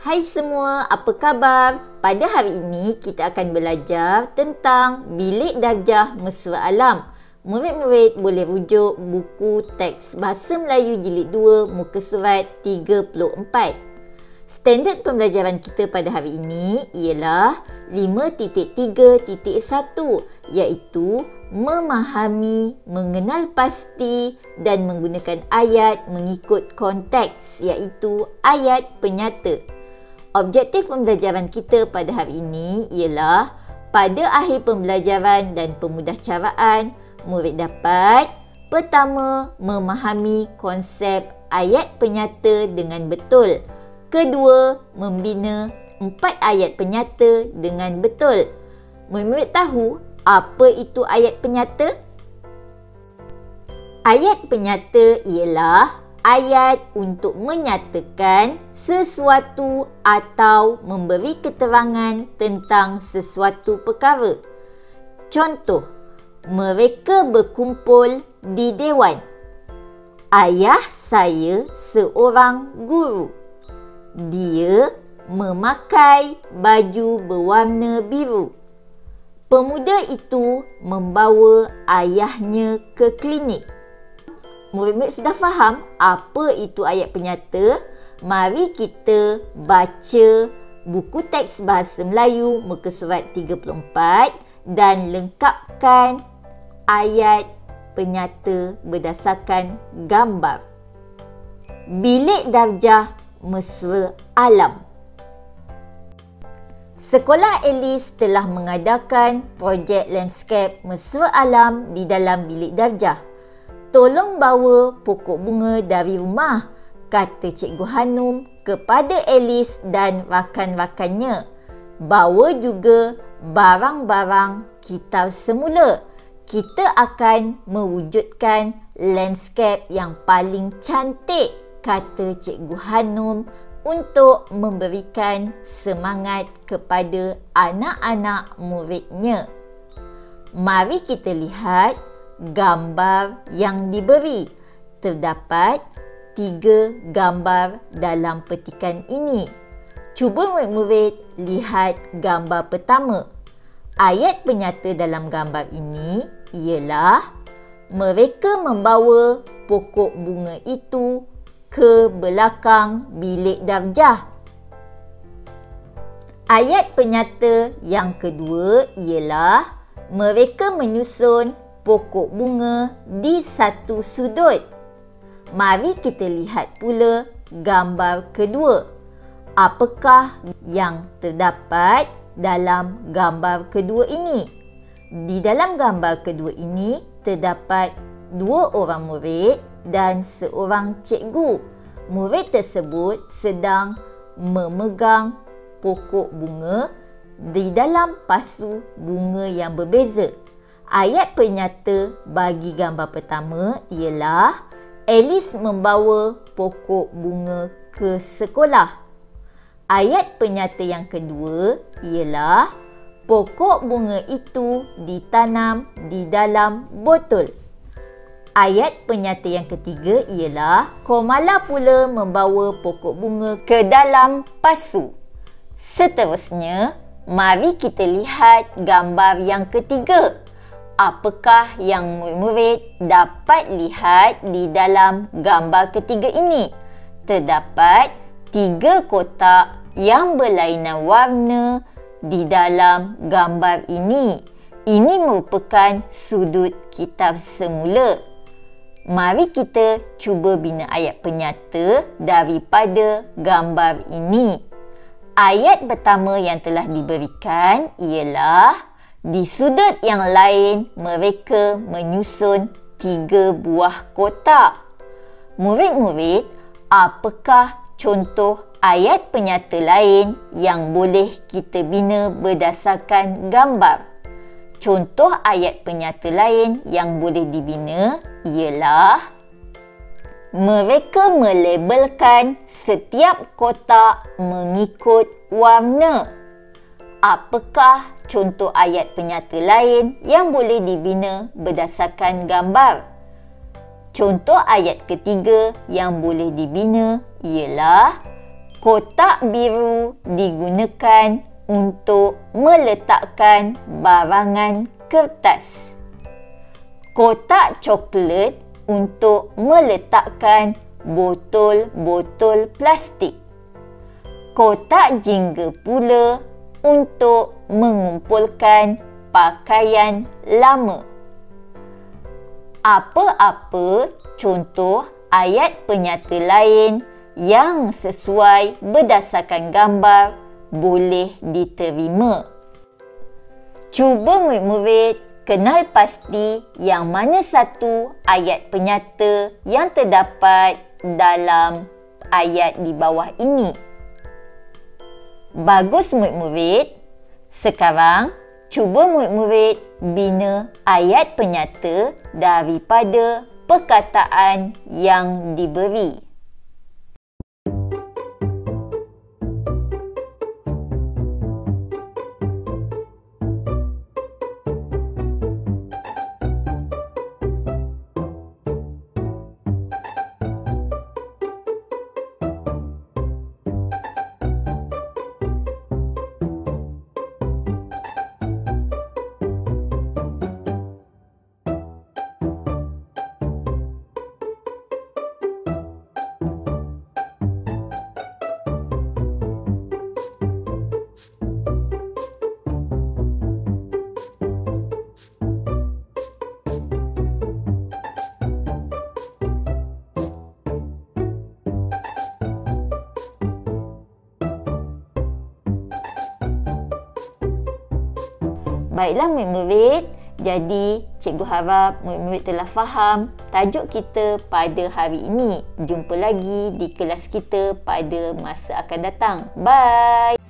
Hai semua, apa khabar? Pada hari ini kita akan belajar tentang bilik darjah mesra alam. Murid-murid boleh rujuk buku teks Bahasa Melayu Jilid 2 muka surat 34. Standard pembelajaran kita pada hari ini ialah 5.3.1 iaitu memahami, mengenal pasti dan menggunakan ayat mengikut konteks iaitu ayat penyata. Objektif pembelajaran kita pada hari ini ialah pada akhir pembelajaran dan pemudahcaraan, murid dapat pertama, memahami konsep ayat penyata dengan betul. Kedua, membina 4 ayat penyata dengan betul. Murid-murid tahu apa itu ayat penyata? Ayat penyata ialah ayat untuk menyatakan sesuatu atau memberi keterangan tentang sesuatu perkara. Contoh, mereka berkumpul di dewan. Ayah saya seorang guru. Dia memakai baju berwarna biru. Pemuda itu membawa ayahnya ke klinik. Murid-murid sudah faham apa itu ayat penyata? Mari kita baca buku teks Bahasa Melayu muka surat 34 dan lengkapkan ayat penyata berdasarkan gambar. Bilik darjah mesra alam. Sekolah Alice telah mengadakan projek landscape mesra alam di dalam bilik darjah. Tolong bawa pokok bunga dari rumah, kata Cikgu Hanum kepada Alice dan rakan-rakannya. Bawa juga barang-barang kita semula. Kita akan mewujudkan landscape yang paling cantik, kata Cikgu Hanum untuk memberikan semangat kepada anak-anak muridnya. Mari kita lihat gambar yang diberi. Terdapat 3 gambar dalam petikan ini. Cuba murid-murid lihat gambar pertama. Ayat penyata dalam gambar ini ialah mereka membawa pokok bunga itu ke belakang bilik darjah. Ayat penyata yang kedua ialah mereka menyusun pokok bunga di satu sudut. Mari kita lihat pula gambar kedua. Apakah yang terdapat dalam gambar kedua ini? Di dalam gambar kedua ini terdapat 2 orang murid dan seorang cikgu. Murid tersebut sedang memegang pokok bunga di dalam pasu bunga yang berbeza. Ayat penyata bagi gambar pertama ialah Alice membawa pokok bunga ke sekolah. Ayat penyata yang kedua ialah pokok bunga itu ditanam di dalam botol. Ayat penyata yang ketiga ialah Komala pula membawa pokok bunga ke dalam pasu. Seterusnya, mari kita lihat gambar yang ketiga. Apakah yang murid-murid dapat lihat di dalam gambar ketiga ini? Terdapat 3 kotak yang berlainan warna di dalam gambar ini. Ini merupakan sudut kitab semula. Mari kita cuba bina ayat penyata daripada gambar ini. Ayat pertama yang telah diberikan ialah di sudut yang lain, mereka menyusun 3 buah kotak. Murid-murid, apakah contoh ayat penyata lain yang boleh kita bina berdasarkan gambar? Contoh ayat penyata lain yang boleh dibina ialah mereka melabelkan setiap kotak mengikut warna. Apakah contoh ayat penyata lain yang boleh dibina berdasarkan gambar? Contoh ayat ketiga yang boleh dibina ialah Kotak biru digunakan untuk meletakkan barangan kertas. Kotak coklat untuk meletakkan botol-botol plastik. Kotak jingga pula untuk mengumpulkan pakaian lama. Apa-apa contoh ayat penyata lain yang sesuai berdasarkan gambar boleh diterima. Cuba murid-murid kenal pasti yang mana satu ayat penyata yang terdapat dalam ayat di bawah ini. Bagus murid-murid. Sekarang cuba murid-murid bina ayat penyata daripada perkataan yang diberi. Baiklah murid-murid, jadi cikgu harap murid-murid telah faham tajuk kita pada hari ini. Jumpa lagi di kelas kita pada masa akan datang. Bye!